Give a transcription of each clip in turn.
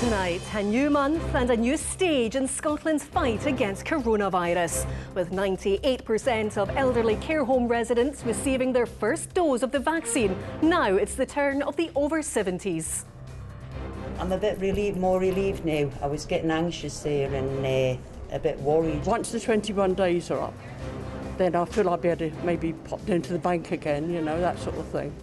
Tonight, a new month and a new stage in Scotland's fight against coronavirus. With 98% of elderly care home residents receiving their first dose of the vaccine, now it's the turn of the over 70s. I'm a bit more relieved now. I was getting anxious there and a bit worried. Once the 21 days are up, then I feel I'll be able to maybe pop down to the bank again, you know, that sort of thing.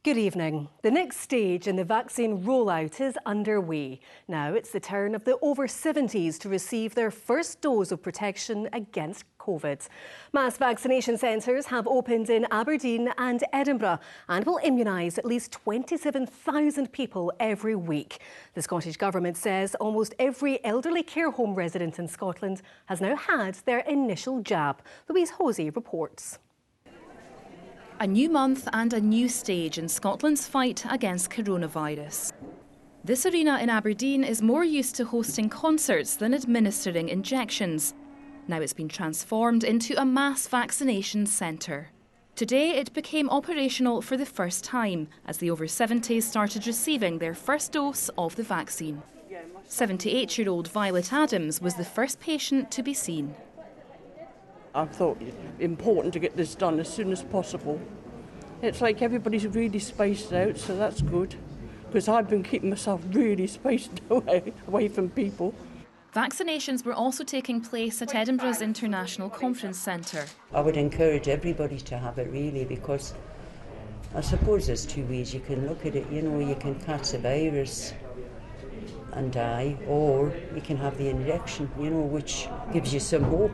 Good evening. The next stage in the vaccine rollout is underway. Now it's the turn of the over 70s to receive their first dose of protection against COVID. Mass vaccination centres have opened in Aberdeen and Edinburgh and will immunise at least 27,000 people every week. The Scottish Government says almost every elderly care home resident in Scotland has now had their initial jab. Louise Hosey reports. A new month and a new stage in Scotland's fight against coronavirus. This arena in Aberdeen is more used to hosting concerts than administering injections. Now it's been transformed into a mass vaccination centre. Today it became operational for the first time as the over 70s started receiving their first dose of the vaccine. 78-year-old Violet Adams was the first patient to be seen. I thought it important to get this done as soon as possible. It's like everybody's really spaced out, so that's good, because I've been keeping myself really spaced away from people. Vaccinations were also taking place at Edinburgh's International Conference Centre. I would encourage everybody to have it really, because I suppose there's two ways you can look at it. You know, you can catch the virus and die, or you can have the injection, you know, which gives you some hope.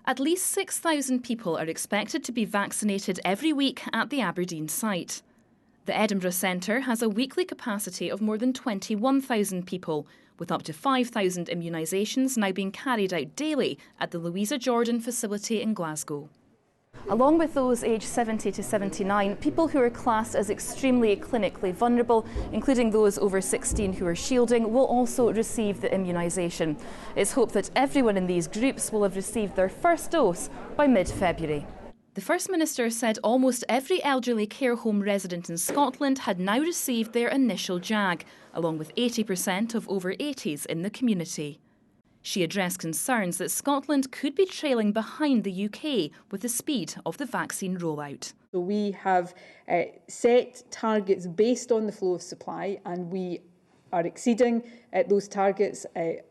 At least 6,000 people are expected to be vaccinated every week at the Aberdeen site. The Edinburgh Centre has a weekly capacity of more than 21,000 people, with up to 5,000 immunisations now being carried out daily at the Louisa Jordan facility in Glasgow. Along with those aged 70 to 79, people who are classed as extremely clinically vulnerable, including those over 16 who are shielding, will also receive the immunisation. It's hoped that everyone in these groups will have received their first dose by mid-February. The First Minister said almost every elderly care home resident in Scotland had now received their initial jab, along with 80% of over 80s in the community. She addressed concerns that Scotland could be trailing behind the UK with the speed of the vaccine rollout. So we have set targets based on the flow of supply, and we are exceeding those targets,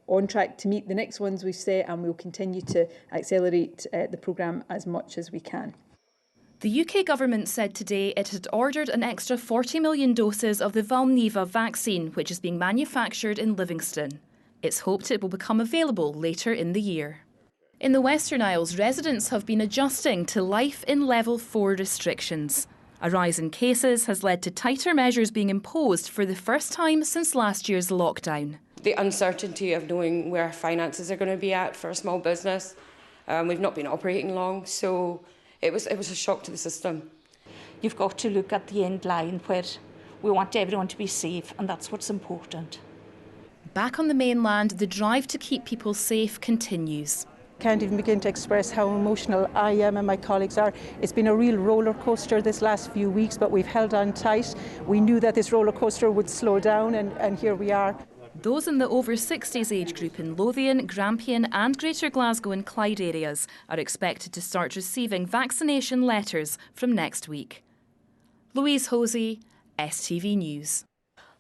on track to meet the next ones we've set, and we'll continue to accelerate the programme as much as we can. The UK government said today it had ordered an extra 40 million doses of the Valneva vaccine, which is being manufactured in Livingston. It's hoped it will become available later in the year. In the Western Isles, residents have been adjusting to life in Level 4 restrictions. A rise in cases has led to tighter measures being imposed for the first time since last year's lockdown. The uncertainty of knowing where our finances are going to be at for a small business. We've not been operating long, so it was a shock to the system. You've got to look at the end line where we want everyone to be safe, and that's what's important. Back on the mainland, the drive to keep people safe continues. Can't even begin to express how emotional I am and my colleagues are. It's been a real roller coaster this last few weeks, but we've held on tight. We knew that this roller coaster would slow down, and here we are. Those in the over 60s age group in Lothian, Grampian and Greater Glasgow and Clyde areas are expected to start receiving vaccination letters from next week. Louise Hosey, STV News.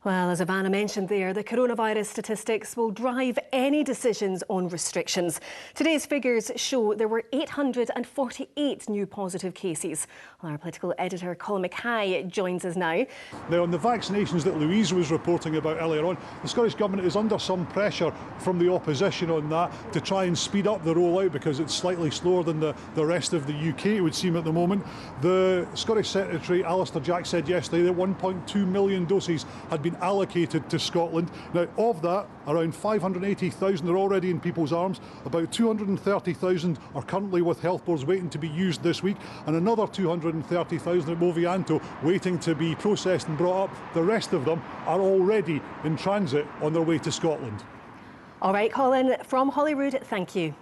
Well, as Ivana mentioned there, the coronavirus statistics will drive any decisions on restrictions. Today's figures show there were 848 new positive cases. Well, our political editor Colin Mackay joins us now. Now, on the vaccinations that Louise was reporting about earlier on, the Scottish Government is under some pressure from the opposition on that to try and speed up the rollout because it's slightly slower than the rest of the UK, it would seem, at the moment. The Scottish Secretary, Alistair Jack, said yesterday that 1.2 million doses had been allocated to Scotland. Now, of that, around 580,000 are already in people's arms. About 230,000 are currently with health boards waiting to be used this week, and another 230,000 at Movianto waiting to be processed and brought up. The rest of them are already in transit on their way to Scotland. All right, Colin, from Holyrood, thank you.